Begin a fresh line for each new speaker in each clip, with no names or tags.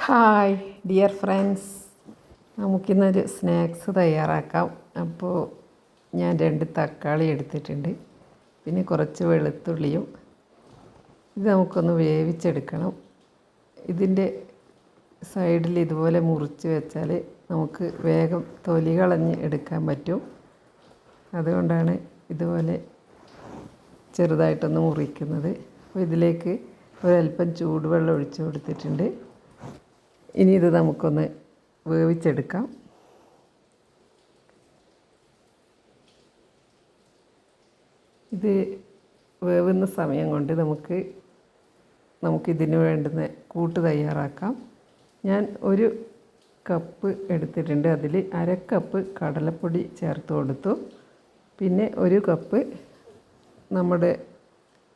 Hi dear friends, നമുക്കിന്നൊരു snacks തയ്യാറാക്കാം. അപ്പോൾ ഞാൻ 2 തക്കാളി എടുത്തിട്ടുണ്ട്, പിന്നെ കുറച്ച് വെളുത്തുള്ളിയും. ഇത് നമുക്കൊന്ന് വേവിച്ചെടുക്കണം. ഇതിൻ്റെ സൈഡിൽ ഇതുപോലെ മുറിച്ച് വെച്ചാൽ നമുക്ക് വേഗം തൊലി കളഞ്ഞ് എടുക്കാൻ പറ്റും. അതുകൊണ്ടാണ് ഇതുപോലെ ചെറുതായിട്ടൊന്ന് മുറിക്കുന്നത്. അപ്പോൾ ഇതിലേക്ക് ഒരല്പം ചൂടുവെള്ളം ഒഴിച്ച് കൊടുത്തിട്ടുണ്ട്. ഇനി ഇത് നമുക്കൊന്ന് വേവിച്ചെടുക്കാം. ഇത് വേവുന്ന സമയം കൊണ്ട് നമുക്കിതിന് വേണ്ടുന്ന കൂട്ട് തയ്യാറാക്കാം. ഞാൻ 1 കപ്പ് എടുത്തിട്ടുണ്ട്. അതിൽ 1/2 കപ്പ് കടലപ്പൊടി ചേർത്ത് കൊടുത്തു. പിന്നെ 1 കപ്പ് നമ്മുടെ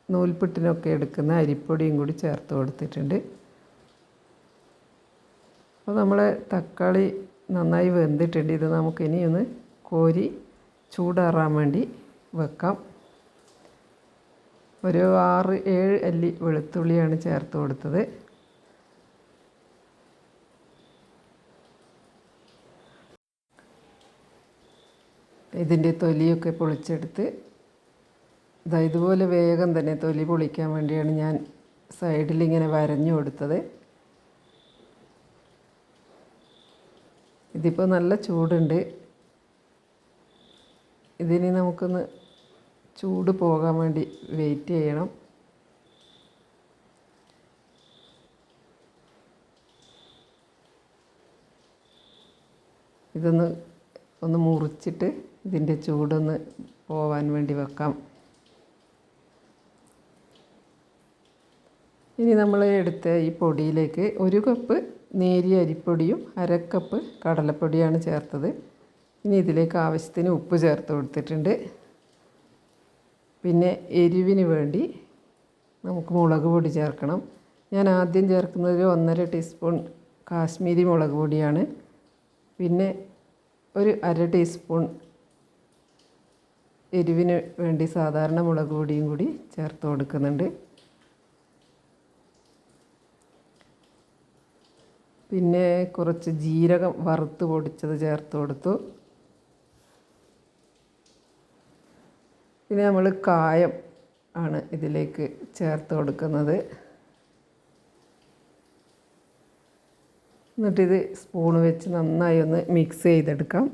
നൂൽപുട്ടിനൊക്കെ എടുക്കുന്ന അരിപ്പൊടിയും കൂടി ചേർത്ത് കൊടുത്തിട്ടുണ്ട്. അപ്പോൾ നമ്മളെ തക്കാളി നന്നായി വെന്തിട്ടുണ്ട്. ഇത് നമുക്കിനി ഒന്ന് കോരി ചൂടാറാൻ വേണ്ടി വെക്കാം. ഒരു 6-7 അല്ലി വെളുത്തുള്ളിയാണ് ചേർത്ത് കൊടുത്തത്. ഇതിൻ്റെ തൊലിയൊക്കെ പൊളിച്ചെടുത്ത് ഇതുപോലെ വേഗം തന്നെ തൊലി പൊളിക്കാൻ വേണ്ടിയാണ് ഞാൻ സൈഡിലിങ്ങനെ വരഞ്ഞു കൊടുത്തത്. ഇതിപ്പോൾ നല്ല ചൂടുണ്ട്. ഇതിനി നമുക്കൊന്ന് ചൂട് പോകാൻ വേണ്ടി വെയിറ്റ് ചെയ്യണം. ഒന്ന് മുറിച്ചിട്ട് ഇതിൻ്റെ ചൂടൊന്ന് പോവാൻ വേണ്ടി വെക്കാം. ഇനി നമ്മൾ എടുത്ത ഈ പൊടിയിലേക്ക് 1 കപ്പ് നേരിയ അരിപ്പൊടിയും 1/2 കപ്പ് കടലപ്പൊടിയാണ് ചേർത്തത്. ഇനി ഇതിലേക്ക് ആവശ്യത്തിന് ഉപ്പ് ചേർത്ത് കൊടുത്തിട്ടുണ്ട്. പിന്നെ എരിവിന് വേണ്ടി നമുക്ക് മുളക് പൊടി ചേർക്കണം. ഞാൻ ആദ്യം ചേർക്കുന്നത് 1.5 ടീസ്പൂൺ കാശ്മീരി മുളക് പൊടിയാണ്. പിന്നെ ഒരു 1/2 ടീസ്പൂൺ എരിവിന് വേണ്ടി സാധാരണ മുളക് പൊടിയും കൂടി ചേർത്ത് കൊടുക്കുന്നുണ്ട്. പിന്നെ കുറച്ച് ജീരകം വറുത്ത് പൊടിച്ചത് ചേർത്ത് കൊടുത്തു. പിന്നെ നമ്മൾ കായം ആണ് ഇതിലേക്ക് ചേർത്ത് കൊടുക്കുന്നത്. എന്നിട്ടിത് സ്പൂൺ വെച്ച് നന്നായി ഒന്ന് മിക്സ് ചെയ്തെടുക്കാം.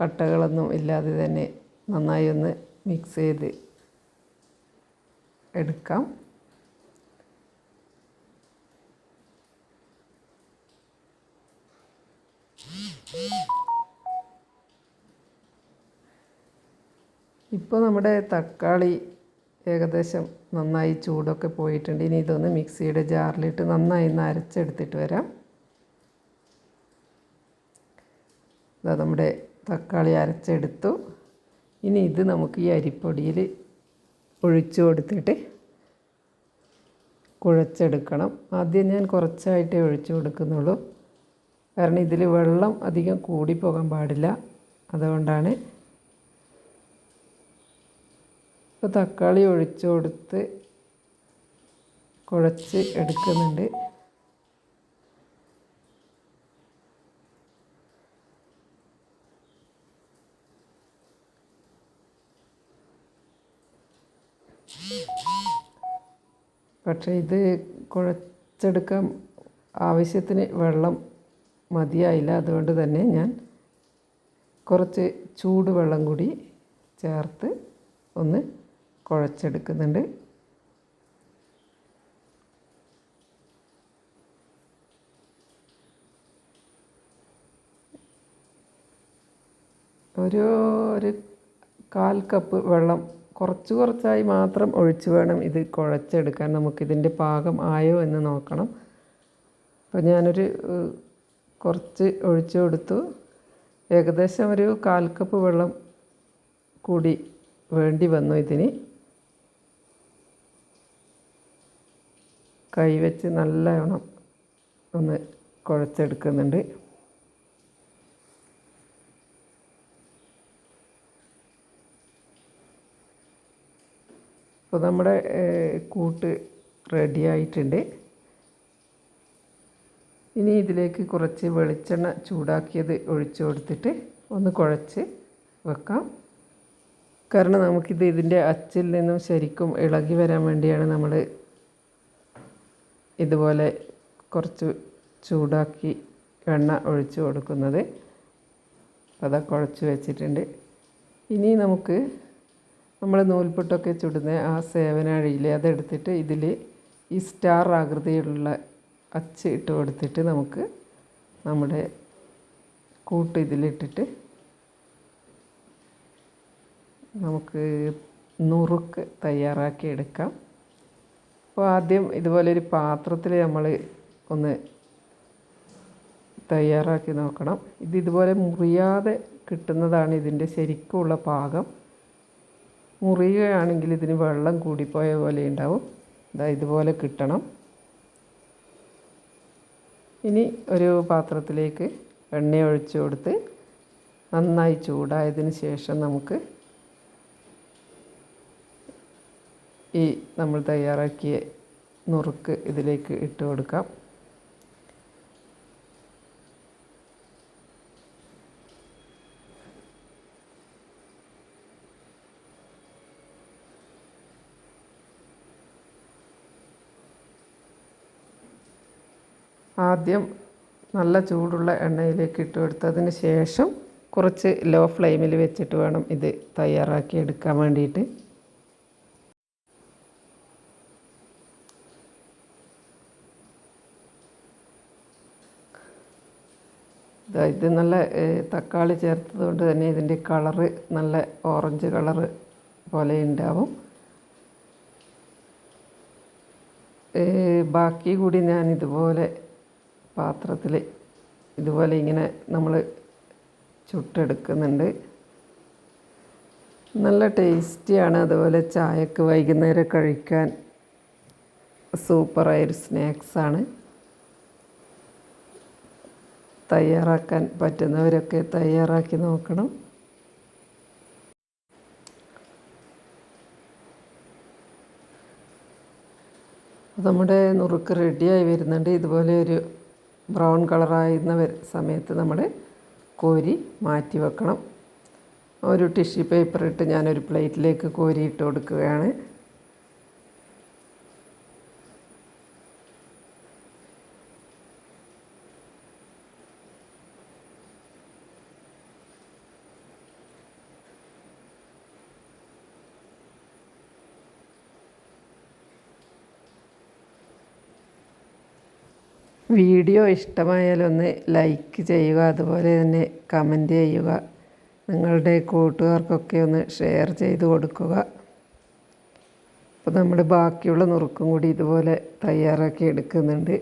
കട്ടകളൊന്നും ഇല്ലാതെ തന്നെ നന്നായി ഒന്ന് മിക്സ് ചെയ്ത് എടുക്കാം. ഇപ്പോൾ നമ്മുടെ തക്കാളി ഏകദേശം നന്നായി ചൂടൊക്കെ പോയിട്ടുണ്ട്. ഇനി ഇതൊന്ന് മിക്സിയുടെ ജാറിലിട്ട് നന്നായി ഒന്ന് അരച്ചെടുത്തിട്ട് വരാം. ഇതാ നമ്മുടെ തക്കാളി അരച്ചെടുത്തു. ഇനി ഇത് നമുക്ക് ഈ അരിപ്പൊടിയിൽ ഒഴിച്ചു കൊടുത്തിട്ട് കുഴച്ചെടുക്കണം. ആദ്യം ഞാൻ കുറച്ചായിട്ടേ ഒഴിച്ചു കൊടുക്കുന്നുള്ളൂ, കാരണം ഇതിൽ വെള്ളം അധികം കൂടിപ്പോകാൻ പാടില്ല. അതുകൊണ്ടാണ്. ഇപ്പോൾ തക്കാളി ഒഴിച്ചു കൊടുത്ത് കുഴച്ച് എടുക്കുന്നുണ്ട്. പക്ഷേ ഇത് കുഴച്ചെടുക്കാൻ ആവശ്യത്തിന് വെള്ളം മതിയായില്ല. അതുകൊണ്ട് തന്നെ ഞാൻ കുറച്ച് ചൂടുവെള്ളം കൂടി ചേർത്ത് ഒന്ന് കുഴച്ചെടുക്കുന്നുണ്ട്. ഒരു 1/4 കപ്പ് വെള്ളം കുറച്ചായി മാത്രം ഒഴിച്ച് വേണം ഇത് കുഴച്ചെടുക്കാൻ. നമുക്കിതിൻ്റെ പാകം ആയോ എന്ന് നോക്കണം. അപ്പോൾ ഞാനൊരു കുറച്ച് ഒഴിച്ചു കൊടുത്തു. ഏകദേശം ഒരു 1/4 കപ്പ് വെള്ളം കൂടി വേണ്ടി വന്നു ഇതിന്. കൈവച്ച് നല്ലവണ്ണം ഒന്ന് കുഴച്ചെടുക്കുന്നുണ്ട്. അപ്പോൾ നമ്മുടെ കൂട്ട് റെഡി ആയിട്ടുണ്ട്. ഇനി ഇതിലേക്ക് കുറച്ച് വെളിച്ചെണ്ണ ചൂടാക്കിയത് ഒഴിച്ചു കൊടുത്തിട്ട് ഒന്ന് കുഴച്ച് വെക്കാം. കാരണം നമുക്കിത് ഇതിൻ്റെ അച്ചിൽ നിന്നും ശരിക്കും ഇളകി വരാൻ വേണ്ടിയാണ് നമ്മൾ ഇതുപോലെ കുറച്ച് ചൂടാക്കി എണ്ണ ഒഴിച്ചു കൊടുക്കുന്നത്. അത് കുഴച്ച് വെച്ചിട്ടുണ്ട്. ഇനി നമുക്ക് നമ്മൾ നൂൽപുട്ടൊക്കെ ചുടുന്ന ആ സേവനാഴിയിലെ അതെടുത്തിട്ട് ഇതിൽ ഈ സ്റ്റാർ ആകൃതിയിലുള്ള അച്ച് ഇട്ട് കൊടുത്തിട്ട് നമുക്ക് നമ്മുടെ കൂട്ട് ഇതിലിട്ടിട്ട് നമുക്ക് നുറുക്ക് തയ്യാറാക്കി എടുക്കാം. അപ്പോൾ ആദ്യം ഇതുപോലൊരു പാത്രത്തിൽ നമ്മൾ ഒന്ന് തയ്യാറാക്കി നോക്കണം. ഇതുപോലെ മുറിയാതെ കിട്ടുന്നതാണ് ഇതിൻ്റെ ശരിക്കുമുള്ള പാകം. മുറിയുകയാണെങ്കിൽ ഇതിന് വെള്ളം കൂടിപ്പോയ പോലെ ഉണ്ടാവും. ഇതുപോലെ കിട്ടണം. ഇനി ഒരു പാത്രത്തിലേക്ക് എണ്ണ ഒഴിച്ചു കൊടുത്ത് നന്നായി ചൂടായതിന് ശേഷം നമുക്ക് ഈ നമ്മൾ തയ്യാറാക്കിയ നുറുക്ക് ഇതിലേക്ക് ഇട്ട് കൊടുക്കാം. ആദ്യം നല്ല ചൂടുള്ള എണ്ണയിലേക്ക് ഇട്ട് കൊടുത്തതിന് ശേഷം കുറച്ച് ലോ ഫ്ലെയിമിൽ വെച്ചിട്ട് വേണം ഇത് തയ്യാറാക്കി എടുക്കാൻ വേണ്ടിയിട്ട്. ഇത് നല്ല തക്കാളി ചേർത്തത് കൊണ്ട് തന്നെ ഇതിൻ്റെ കളറ് നല്ല ഓറഞ്ച് കളറ് പോലെ ഉണ്ടാവും. ബാക്കി കൂടി ഞാൻ ഇതുപോലെ പാത്രത്തിൽ ഇതുപോലെ ഇങ്ങനെ നമ്മൾ ചുട്ടെടുക്കുന്നുണ്ട്. നല്ല ടേസ്റ്റിയാണ്. അതുപോലെ ചായക്ക് വൈകുന്നേരം കഴിക്കാൻ സൂപ്പറായൊരു സ്നാക്സാണ്. തയ്യാറാക്കാൻ പറ്റുന്നവരൊക്കെ തയ്യാറാക്കി നോക്കണം. നമ്മുടെ നുറുക്ക് റെഡിയായി വരുന്നുണ്ട്. ഇതുപോലെ ഒരു ബ്രൗൺ കളറായിരുന്ന സമയത്ത് നമ്മൾ കോരി മാറ്റി വെക്കണം. ഒരു ടിഷ്യൂ പേപ്പർ ഇട്ട് ഞാനൊരു പ്ലേറ്റിലേക്ക് കോരി ഇട്ട് കൊടുക്കുകയാണ്. വീഡിയോ ഇഷ്ടമായാലൊന്ന് ലൈക്ക് ചെയ്യുക. അതുപോലെ തന്നെ കമൻറ്റ് ചെയ്യുക. നിങ്ങളുടെ കൂട്ടുകാർക്കൊക്കെ ഒന്ന് ഷെയർ ചെയ്ത് കൊടുക്കുക. അപ്പോൾ നമ്മൾ ബാക്കിയുള്ള നുറുക്കും കൂടി ഇതുപോലെ തയ്യാറാക്കി എടുക്കുന്നുണ്ട്.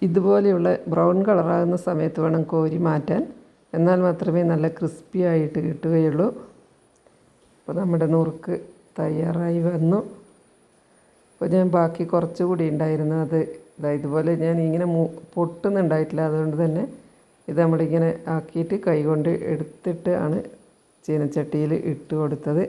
ഇതുപോലെയുള്ള ബ്രൗൺ കളറാകുന്ന സമയത്ത് വേണം കോരി മാറ്റാൻ. എന്നാൽ മാത്രമേ നല്ല ക്രിസ്പി ആയിട്ട് കിട്ടുകയുള്ളൂ. അപ്പോൾ നമ്മുടെ നുറുക്ക് തയ്യാറായി വന്നു. അപ്പോൾ ഞാൻ ബാക്കി കുറച്ചുകൂടി ഉണ്ടായിരുന്നു. അത് ഇതുപോലെ ഞാൻ ഇങ്ങനെ പൊട്ടുന്നുണ്ടായിട്ടില്ല. അതുകൊണ്ട് തന്നെ ഇത് നമ്മളിങ്ങനെ ആക്കിയിട്ട് കൈകൊണ്ട് എടുത്തിട്ട് ആണ് ചീനച്ചട്ടിയിൽ ഇട്ട് കൊടുത്തത്.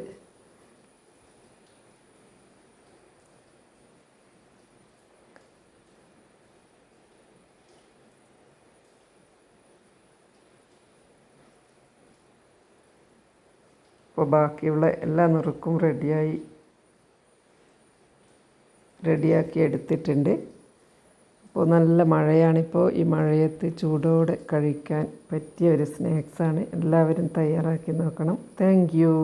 അപ്പോൾ ബാക്കിയുള്ള എല്ലാ നുറുക്കും റെഡിയാക്കി എടുത്തിട്ടുണ്ട്. അപ്പോൾ നല്ല മഴയാണിപ്പോൾ. ഈ മഴയത്ത് ചൂടോടെ കഴിക്കാൻ പറ്റിയ ഒരു സ്നാക്സാണ്. എല്ലാവരും തയ്യാറാക്കി നോക്കണം. Thank you.